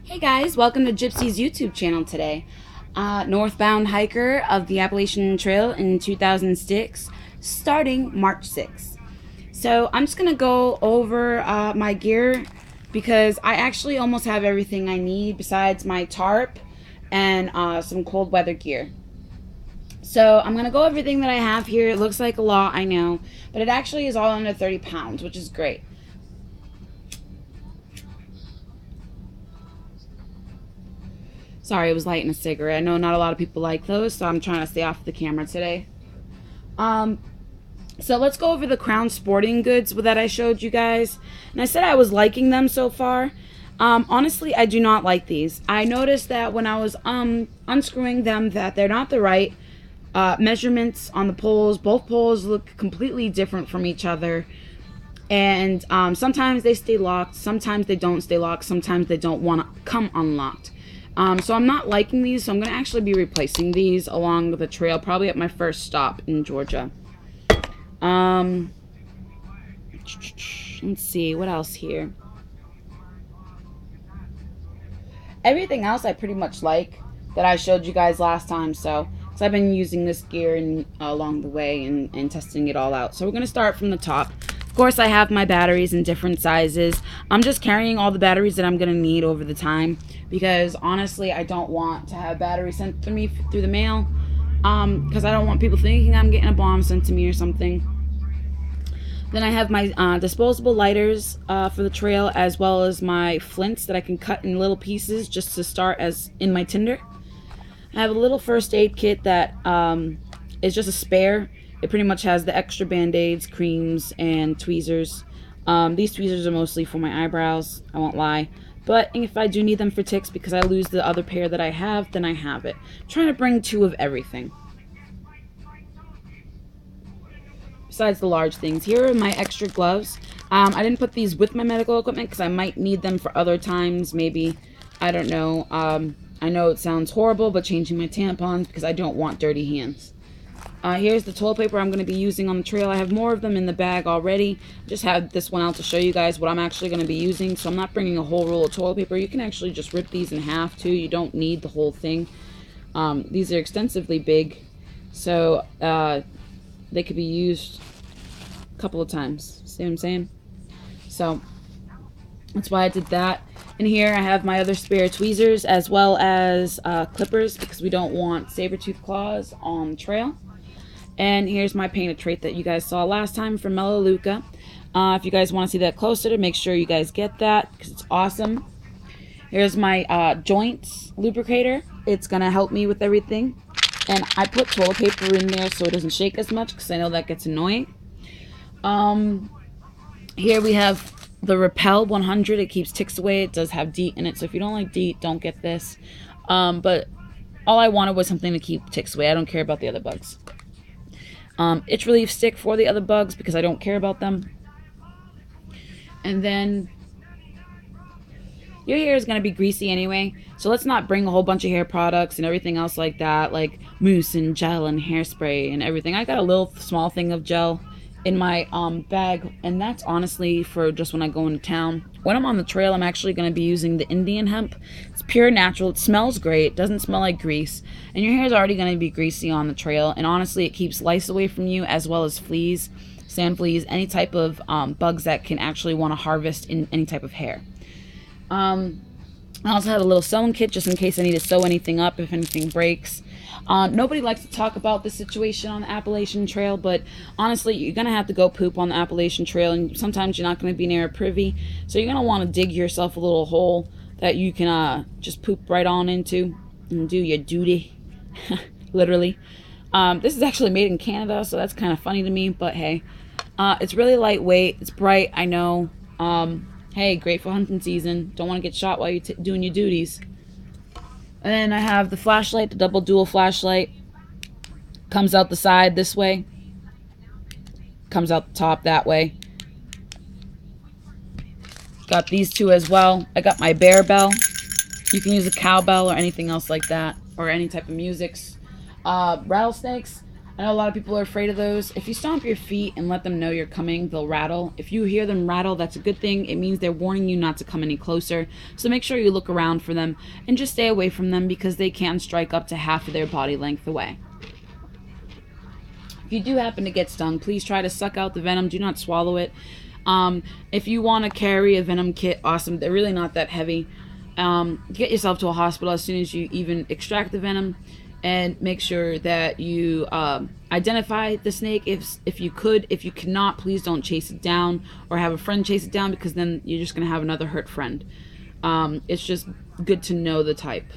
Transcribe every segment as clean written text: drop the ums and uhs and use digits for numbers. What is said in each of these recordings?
Hey guys, welcome to Gypsy's YouTube channel today. Northbound hiker of the Appalachian Trail in 2006, starting March 6th. So I'm just going to go over my gear because I actually almost have everything I need besides my tarp and some cold weather gear. So I'm going to go over everything that I have here. It looks like a lot, I know, but it actually is all under 30 pounds, which is great. Sorry, I was lighting a cigarette. I know not a lot of people like those, so I'm trying to stay off the camera today. So let's go over the Crown Sporting Goods that I showed you guys. And I said I was liking them so far. Honestly, I do not like these. I noticed that when I was unscrewing them that they're not the right measurements on the poles. Both poles look completely different from each other. And sometimes they stay locked, sometimes they don't stay locked, sometimes they don't want to come unlocked. So I'm not liking these, so I'm going to actually be replacing these along the trail, probably at my first stop in Georgia. Let's see, what else here? Everything else I pretty much like that I showed you guys last time, so because I've been using this gear along the way and testing it all out. So we're going to start from the top. Of course, I have my batteries in different sizes. I'm just carrying all the batteries that I'm going to need over the time because honestly, I don't want to have batteries sent to me through the mail because I don't want people thinking I'm getting a bomb sent to me or something. Then I have my disposable lighters for the trail, as well as my flints that I can cut in little pieces just to start as in my tinder. I have a little first aid kit that is just a spare. It pretty much has the extra band-aids, creams, and tweezers. These tweezers are mostly for my eyebrows, I won't lie. But if I do need them for ticks because I lose the other pair that I have, then I have it. I'm trying to bring 2 of everything. Besides the large things. Here are my extra gloves. I didn't put these with my medical equipment because I might need them for other times, maybe. I don't know. I know it sounds horrible, but changing my tampons because I don't want dirty hands. Here's the toilet paper I'm going to be using on the trail. I have more of them in the bag already. Just had this one out to show you guys what I'm actually going to be using. So I'm not bringing a whole roll of toilet paper. You can actually just rip these in half too. You don't need the whole thing. These are extensively big. So they could be used a couple of times. See what I'm saying? So that's why I did that. And here I have my other spare tweezers as well as clippers because we don't want saber-tooth claws on the trail. And here's my painted trait that you guys saw last time from Melaleuca. If you guys want to see that closer, to make sure you guys get that because it's awesome. Here's my joints lubricator. It's going to help me with everything. And I put toilet paper in there so it doesn't shake as much because I know that gets annoying. Here we have the Repel 100. It keeps ticks away. It does have DEET in it. So if you don't like DEET, don't get this. But all I wanted was something to keep ticks away. I don't care about the other bugs. Itch relief stick for the other bugs because I don't care about them. And then your hair is going to be greasy anyway, so let's not bring a whole bunch of hair products and everything else like that, like mousse and gel and hairspray and everything. I got a little small thing of gel in my bag, and that's honestly for just when I go into town. When I'm on the trail, I'm actually going to be using the Indian hemp. It's pure natural. It smells great. It doesn't smell like grease. And your hair is already going to be greasy on the trail. And honestly, it keeps lice away from you as well as fleas, sand fleas, any type of bugs that can actually want to harvest in any type of hair. I also had a little sewing kit just in case I need to sew anything up if anything breaks. Nobody likes to talk about the situation on the Appalachian Trail, but honestly, you're going to have to go poop on the Appalachian Trail, and sometimes you're not going to be near a privy, so you're going to want to dig yourself a little hole that you can just poop right on into and do your duty, literally. This is actually made in Canada, so that's kind of funny to me, but hey. It's really lightweight. It's bright, I know. Hey, great for hunting season. Don't want to get shot while you're doing your duties. And then I have the flashlight, the double dual flashlight. Comes out the side this way. Comes out the top that way. Got these 2 as well. I got my bear bell. You can use a cowbell or anything else like that. Or any type of musics. Rattlesnakes. I know a lot of people are afraid of those. If you stomp your feet and let them know you're coming, they'll rattle. If you hear them rattle, that's a good thing. It means they're warning you not to come any closer. So make sure you look around for them and just stay away from them because they can strike up to half of their body length away. If you do happen to get stung, please try to suck out the venom. Do not swallow it. If you want to carry a venom kit, awesome. They're really not that heavy. Get yourself to a hospital as soon as you even extract the venom, and make sure that you identify the snake if you could. If you cannot, please don't chase it down or have a friend chase it down, because then you're just going to have another hurt friend. It's just good to know the type.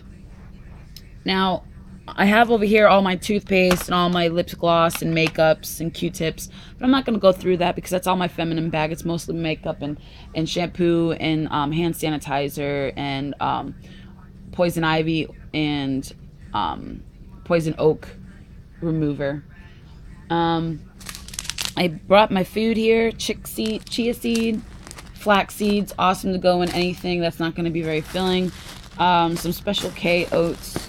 Now, I have over here all my toothpaste and all my lip gloss and makeups and Q-tips, but I'm not going to go through that because that's all my feminine bag. It's mostly makeup and shampoo and hand sanitizer and poison ivy and poison oak remover. I brought my food here: chia seed, flax seeds, awesome to go in anything that's not going to be very filling. Some Special K oats.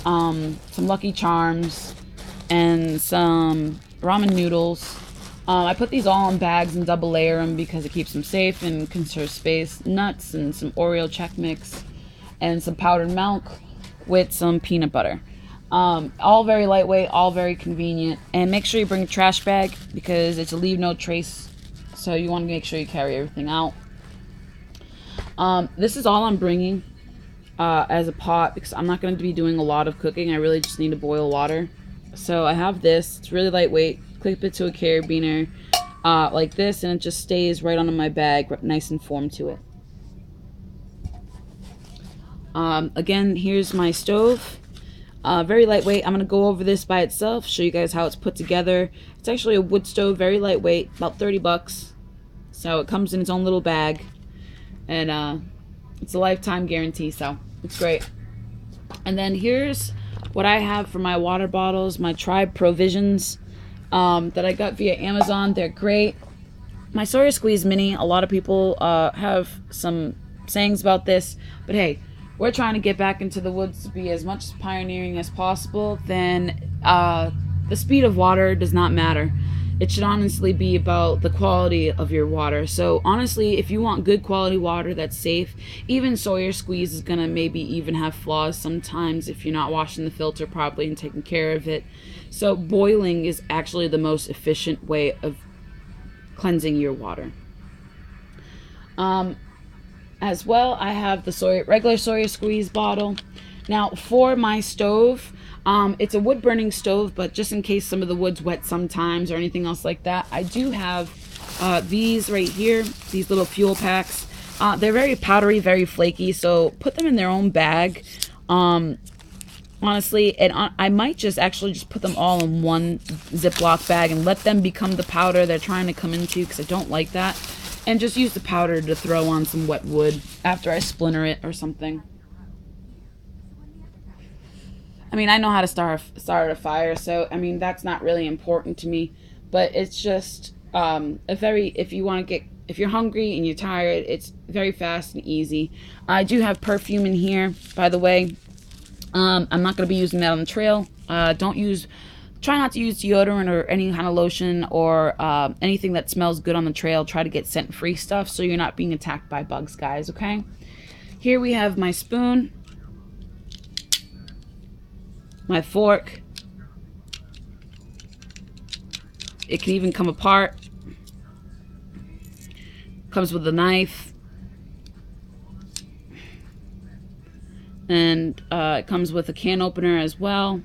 Some Lucky Charms, and some ramen noodles. I put these all in bags and double layer them because it keeps them safe and conserves space. Nuts and some Oreo Chex Mix, and some powdered milk with some peanut butter. All very lightweight, all very convenient. And make sure you bring a trash bag because it's a leave no trace, so you want to make sure you carry everything out. This is all I'm bringing as a pot because I'm not going to be doing a lot of cooking. I really just need to boil water. So I have this. It's really lightweight. Clip it to a carabiner like this, and it just stays right onto my bag, nice and formed to it. Again, here's my stove. Very lightweight. I'm going to go over this by itself, show you guys how it's put together. It's actually a wood stove, very lightweight, about 30 bucks. So it comes in its own little bag, and it's a lifetime guarantee, so it's great. And then here's what I have for my water bottles, my Tribe Provisions that I got via Amazon. They're great. My Sawyer Squeeze Mini, a lot of people have some sayings about this, but hey, we're trying to get back into the woods to be as much pioneering as possible. Then the speed of water does not matter. It should honestly be about the quality of your water. So honestly, if you want good quality water that's safe, even Sawyer Squeeze is gonna maybe even have flaws sometimes if you're not washing the filter properly and taking care of it. So boiling is actually the most efficient way of cleansing your water. As well, I have the regular Sawyer Squeeze bottle. Now for my stove, it's a wood burning stove, but just in case some of the wood's wet sometimes or anything else like that, I do have these right here, these little fuel packs. They're very powdery, very flaky, so put them in their own bag. Honestly, and I might just actually just put them all in one Ziploc bag and let them become the powder they're trying to come into, because I don't like that. And just use the powder to throw on some wet wood after I splinter it or something. I mean, I know how to start a fire, so I mean that's not really important to me. But it's just if you're hungry and you're tired, it's very fast and easy. I do have perfume in here, by the way. I'm not going to be using that on the trail. Try not to use deodorant or any kind of lotion or anything that smells good on the trail. Try to get scent-free stuff so you're not being attacked by bugs, guys, okay? Here we have my spoon, my fork. It can even come apart. Comes with a knife. And it comes with a can opener as well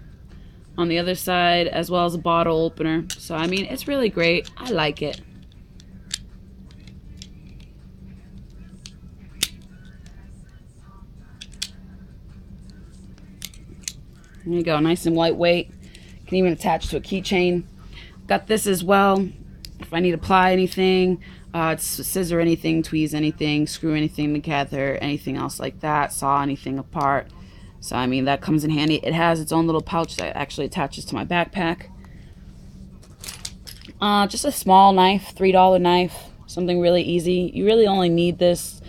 on the other side, as well as a bottle opener. So I mean, it's really great. I like it. There you go, nice and lightweight. Can even attach to a keychain. Got this as well. If I need to apply anything, scissor anything, tweeze anything, screw anything together, anything else like that, saw anything apart. So I mean, that comes in handy. It has its own little pouch that actually attaches to my backpack. Just a small knife, $3 knife, something really easy. You really only need this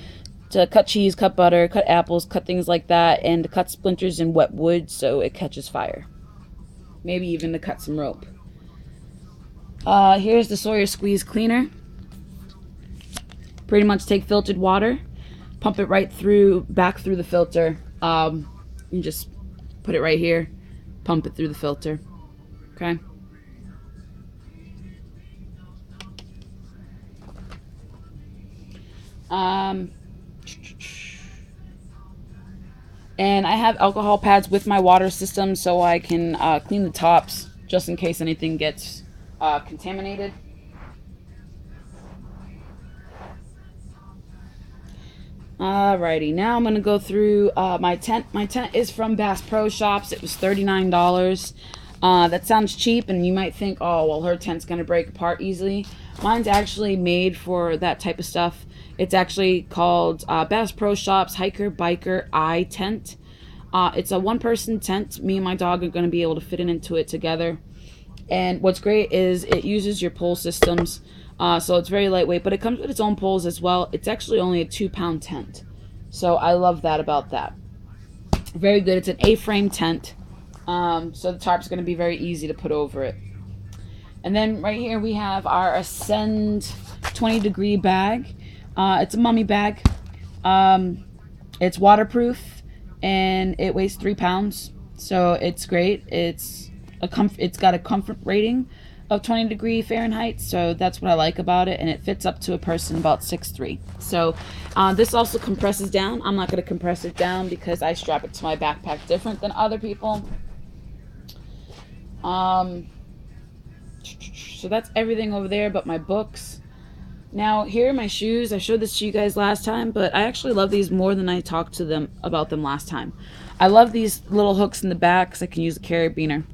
to cut cheese, cut butter, cut apples, cut things like that, and to cut splinters in wet wood so it catches fire. Maybe even to cut some rope. Here's the Sawyer Squeeze Cleaner. Pretty much take filtered water, pump it right through, back through the filter. You just put it right here, pump it through the filter. Okay. And I have alcohol pads with my water system so I can clean the tops just in case anything gets contaminated. Alrighty, now I'm gonna go through my tent. My tent is from Bass Pro Shops. It was $39. That sounds cheap, and you might think, oh, well, her tent's gonna break apart easily. Mine's actually made for that type of stuff. It's actually called Bass Pro Shops Hiker Biker Eye Tent. It's a one-person tent. Me and my dog are gonna be able to fit into it together. And what's great is it uses your pole systems. So it's very lightweight, but it comes with its own poles as well. It's actually only a 2-pound tent. So I love that about that. Very good. It's an A-frame tent. So the tarp's going to be very easy to put over it. And then right here we have our Ascend 20-degree bag. It's a mummy bag. It's waterproof and it weighs 3 pounds. So it's great. It's got a comfort rating of 20 Fahrenheit, so that's what I like about it, and it fits up to a person about 6'3". So this also compresses down. I'm not going to compress it down because I strap it to my backpack different than other people. So that's everything over there but my books. Now here are my shoes. I showed this to you guys last time, but I actually love these more than I talked to them about them last time. I love these little hooks in the back because I can use a carabiner.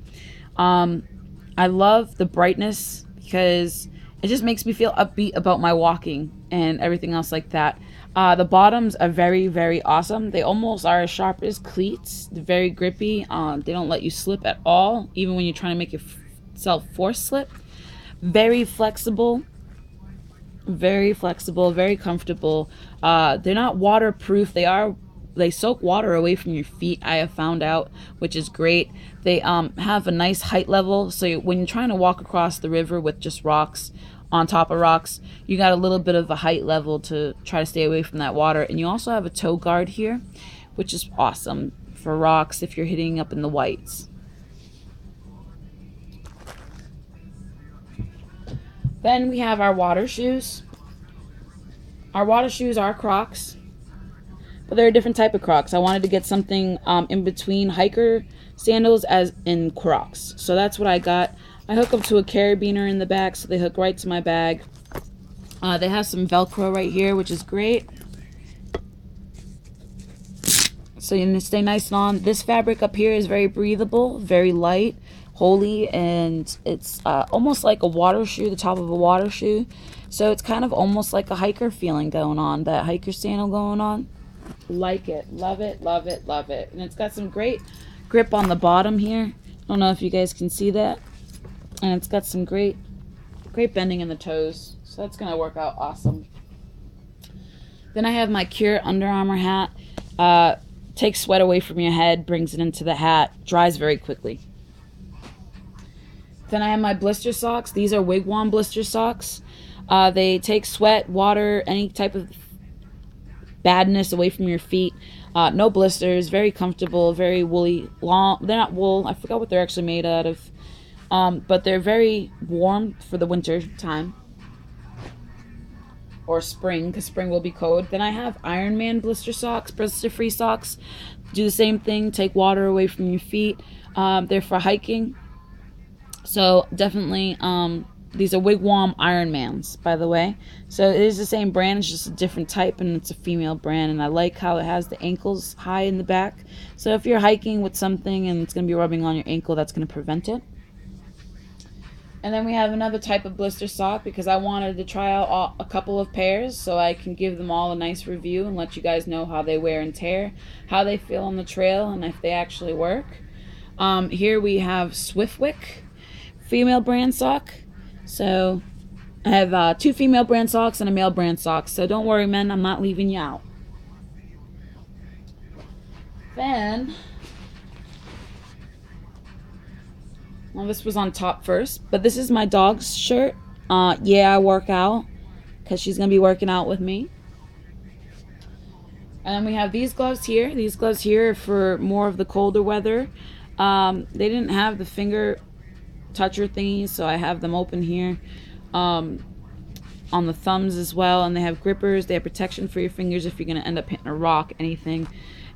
I love the brightness because it just makes me feel upbeat about my walking and everything else like that. The bottoms are very, very awesome. They almost are as sharp as cleats. They're very grippy. They don't let you slip at all, even when you're trying to make yourself force slip. Very flexible. Very comfortable. They're not waterproof. They soak water away from your feet, I have found out, which is great. They have a nice height level, so when you're trying to walk across the river with just rocks, on top of rocks, you got a little bit of a height level to try to stay away from that water. And you also have a toe guard here, which is awesome for rocks if you're hitting up in the whites. Then we have our water shoes. Our water shoes are Crocs. But they're a different type of Crocs. I wanted to get something in between hiker sandals as in Crocs. So that's what I got. I hook up to a carabiner in the back, so they hook right to my bag. They have some Velcro right here, which is great. So you can stay nice and on. This fabric up here is very breathable, very light, holey, and it's almost like a water shoe, the top of a water shoe. So it's kind of almost like a hiker feeling going on, that hiker sandal going on. Like it. Love it, love it, love it. And it's got some great grip on the bottom here. I don't know if you guys can see that. And it's got some great bending in the toes. So that's going to work out awesome. Then I have my Cure Under Armour hat. Takes sweat away from your head, brings it into the hat, dries very quickly. Then I have my blister socks. These are Wigwam blister socks. They take sweat, water, any type of badness away from your feet. No blisters, very comfortable, very woolly, long. They're not wool. I forgot what they're actually made out of. But they're very warm for the winter time. Or spring, because spring will be cold. Then I have Iron Man blister socks, blister-free socks. Do the same thing, take water away from your feet. They're for hiking. So definitely, these are Wigwam Ironmans, by the way. So it is the same brand, it's just a different type, and it's a female brand. And I like how it has the ankles high in the back. So if you're hiking with something and it's going to be rubbing on your ankle, that's going to prevent it. And then we have another type of blister sock because I wanted to try out a couple of pairs so I can give them all a nice review and let you guys know how they wear and tear, how they feel on the trail, and if they actually work. Here we have Swiftwick female brand sock. So I have 2 female brand socks and a male brand sock. So don't worry, men, I'm not leaving you out. Then Well, this was on top first, but this is my dog's shirt. Yeah, I work out because she's gonna be working out with me. And then we have these gloves here. These gloves here are for more of the colder weather. They didn't have the finger toucher thingies, so I have them open here. On the thumbs as well, and they have grippers. They have protection for your fingers if you're going to end up hitting a rock, anything.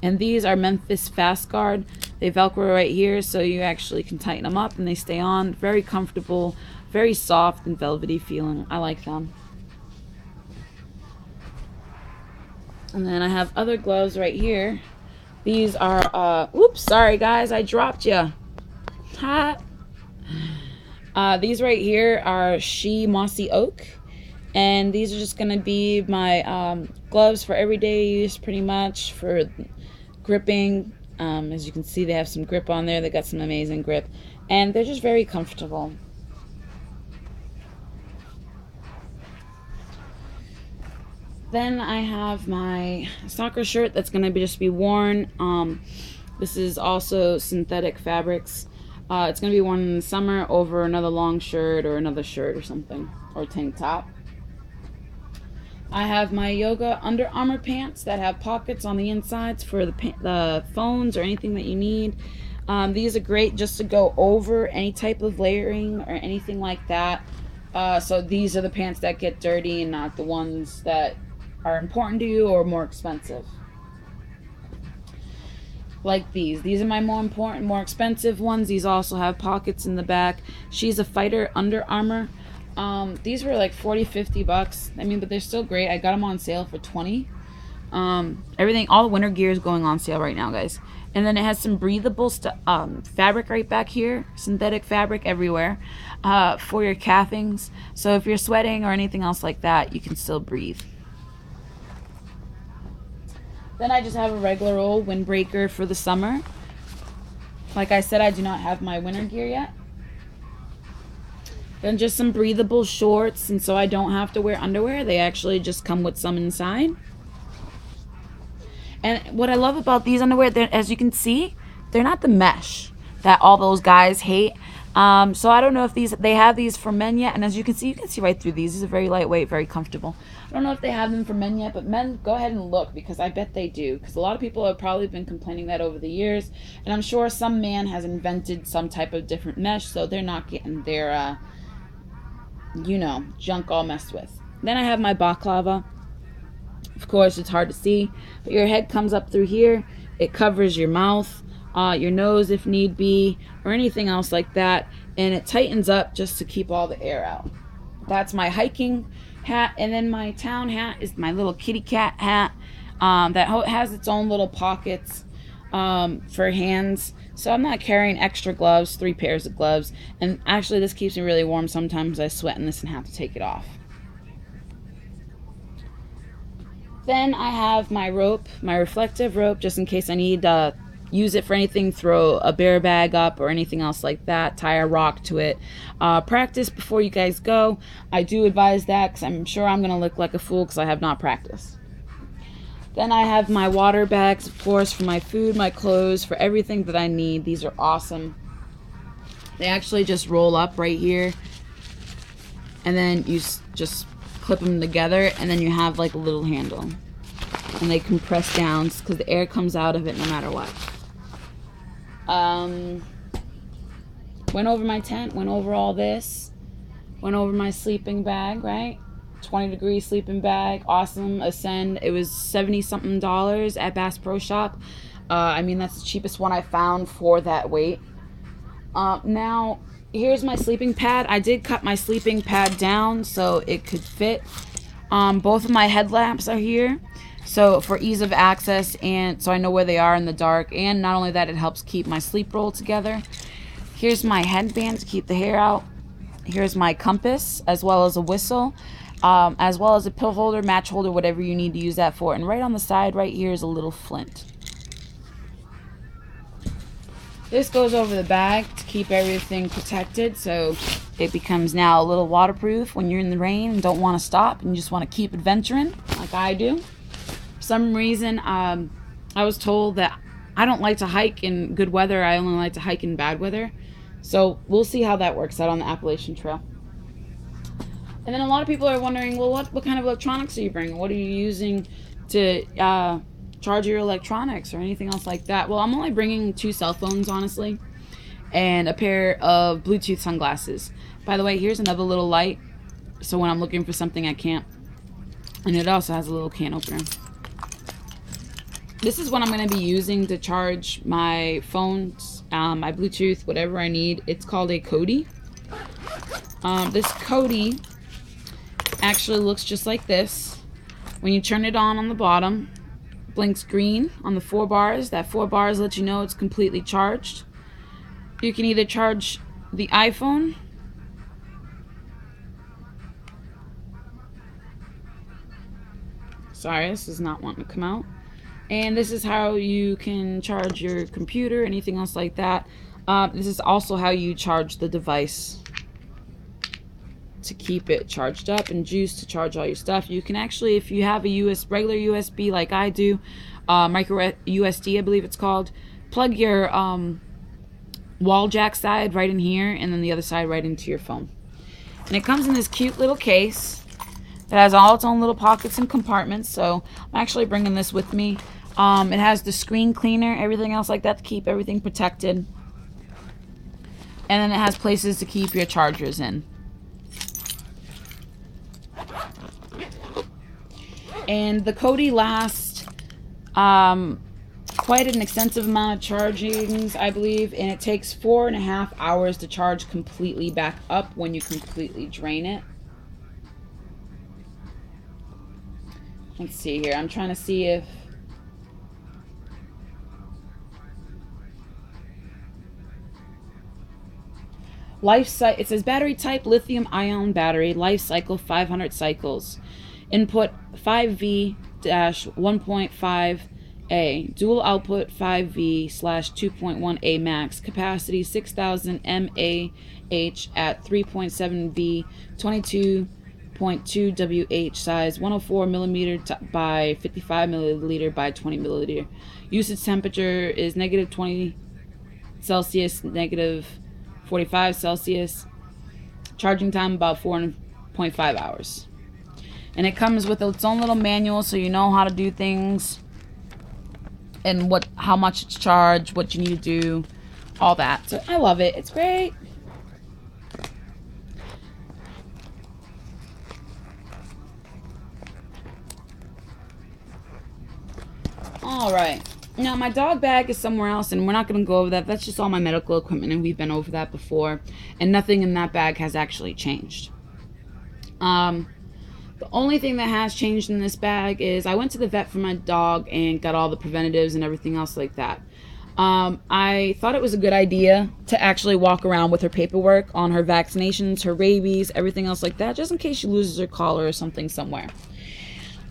And these are Memphis Fast Guard. They velcro right here, so you actually can tighten them up and they stay on. Very comfortable, very soft and velvety feeling. I like them. And then I have other gloves right here. These are oops, sorry guys, I dropped you. Ha. These right here are She Mossy Oak. And these are just going to be my gloves for everyday use, pretty much, for gripping. As you can see, they have some grip on there. They got some amazing grip. And they're just very comfortable. Then I have my soccer shirt that's going to just be worn. This is also synthetic fabrics. It's going to be worn in the summer over another long shirt or another shirt or something, or tank top. I have my yoga Under Armour pants that have pockets on the insides for the phones or anything that you need. These are great just to go over any type of layering or anything like that. So these are the pants that get dirty and not the ones that are important to you or more expensive. Like these. These are my more important, more expensive ones. These also have pockets in the back. She's a Fighter Under Armour. These were like 40-50 bucks. I mean, but they're still great. I got them on sale for 20. Everything, all the winter gear is going on sale right now, guys. And then it has some breathable fabric right back here, synthetic fabric everywhere, for your calvings. So if you're sweating or anything else like that, you can still breathe. Then I just have a regular old windbreaker for the summer. Like I said, I do not have my winter gear yet. Then just some breathable shorts, and so I don't have to wear underwear. They actually just come with some inside. And what I love about these underwear, as you can see, they're not the mesh that all those guys hate. So I don't know if they have these for men yet. And as you can see right through these. These are very lightweight, very comfortable. I don't know if they have them for men yet, but men, go ahead and look, because I bet they do. Because a lot of people have probably been complaining that over the years. And I'm sure some man has invented some type of different mesh, so they're not getting their, junk all messed with. Then I have my balaclava. Of course, it's hard to see, but your head comes up through here. It covers your mouth, your nose if need be, or anything else like that. And it tightens up just to keep all the air out. That's my hiking hat. And then my town hat is my little kitty cat hat that has its own little pockets for hands. So I'm not carrying extra gloves, 3 pairs of gloves. And actually, this keeps me really warm. Sometimes I sweat in this and have to take it off. Then I have my rope, my reflective rope, just in case I need to use it for anything, throw a bear bag up or anything else like that, tie a rock to it. Practice before you guys go. I do advise that, because I'm sure I'm going to look like a fool because I have not practiced. Then I have my water bags, of course, for my food, my clothes, for everything that I need. These are awesome. They actually just roll up right here, and then you just clip them together, and then you have like a little handle, and they compress down because the air comes out of it no matter what. Went over my tent, went over all this, went over my sleeping bag, right? 20-degree sleeping bag, awesome. Ascend, it was $70-something at Bass Pro Shop. I mean, that's the cheapest one I found for that weight. Now here's my sleeping pad. I did cut my sleeping pad down so it could fit. Both of my headlamps are here, so for ease of access, and so I know where they are in the dark. And not only that, it helps keep my sleep roll together. Here's my headband to keep the hair out. Here's my compass, as well as a whistle, as well as a pill holder, match holder, whatever you need to use that for. And right on the side right here is a little flint. This goes over the bag to keep everything protected, so it becomes now a little waterproof when you're in the rain and don't want to stop and you just want to keep adventuring like I do. For some reason, I was told that I don't like to hike in good weather. I only like to hike in bad weather. So we'll see how that works out on the Appalachian Trail. And then a lot of people are wondering, well, what kind of electronics are you bringing? What are you using to charge your electronics or anything else like that? Well, I'm only bringing 2 cell phones, honestly, and a pair of Bluetooth sunglasses. By the way, here's another little light, so when I'm looking for something I can't. And it also has a little can opener. This is what I'm going to be using to charge my phones, my Bluetooth, whatever I need. It's called a Kodi. This Kodi actually looks just like this. When you turn it on the bottom, blinks green on the 4 bars. That 4 bars lets you know it's completely charged. You can either charge the iPhone, sorry, this is not wanting to come out, and this is how you can charge your computer, anything else like that. This is also how you charge the device to keep it charged up, and juice to charge all your stuff. You can actually, if you have a regular USB like I do, micro USB I believe it's called, plug your wall jack side right in here, and then the other side right into your phone. And it comes in this cute little case that has all its own little pockets and compartments. So I'm actually bringing this with me. It has the screen cleaner, everything else like that to keep everything protected. And then it has places to keep your chargers in. And the Kodi lasts quite an extensive amount of chargings, I believe, and it takes 4.5 hours to charge completely back up when you completely drain it. Let's see here. I'm trying to see if it says battery type lithium ion battery, life cycle 500 cycles. Input 5V-1.5A, dual output 5V/2.1A max, capacity 6000 mAh at 3.7V, 22.2 WH, size 104 millimeter by 55 milliliter by 20 milliliter. Usage temperature is -20 Celsius, -45 Celsius. Charging time about 4.5 hours. And it comes with its own little manual, so you know how to do things and how much it's charged, what you need to do, all that. So I love it. It's great. All right. Now my dog bag is somewhere else, and we're not going to go over that. That's just all my medical equipment, and we've been over that before. And nothing in that bag has actually changed. The only thing that has changed in this bag is I went to the vet for my dog and got all the preventatives and everything else like that. I thought it was a good idea to actually walk around with her paperwork on her vaccinations, her rabies, everything else like that, just in case she loses her collar or something somewhere.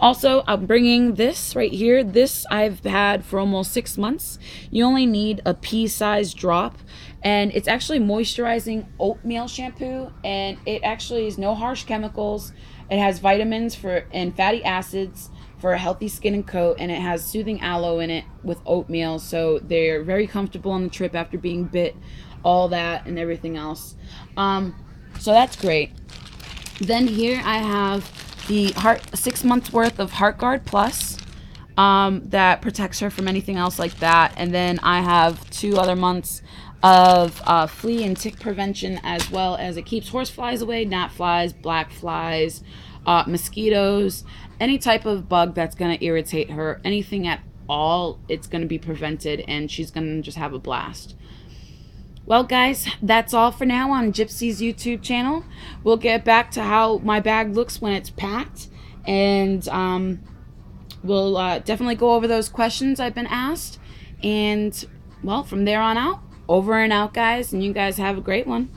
Also, I'm bringing this right here. This I've had for almost 6 months. You only need a pea-sized drop, and it's actually moisturizing oatmeal shampoo, and it actually is no harsh chemicals. It has vitamins and fatty acids for a healthy skin and coat, and it has soothing aloe in it with oatmeal, so they're very comfortable on the trip after being bit, all that and everything else. So that's great. Then here I have the 6 months worth of Heart Guard Plus that protects her from anything else like that, and then I have 2 other months of flea and tick prevention, as well as it keeps horse flies away, gnat flies, black flies, mosquitoes, any type of bug that's going to irritate her, anything at all, it's going to be prevented, and she's going to just have a blast. Well, guys, that's all for now on Gypsy's YouTube channel. We'll get back to how my bag looks when it's packed, and we'll definitely go over those questions I've been asked, and well, from there on out, over and out, guys, and you guys have a great one.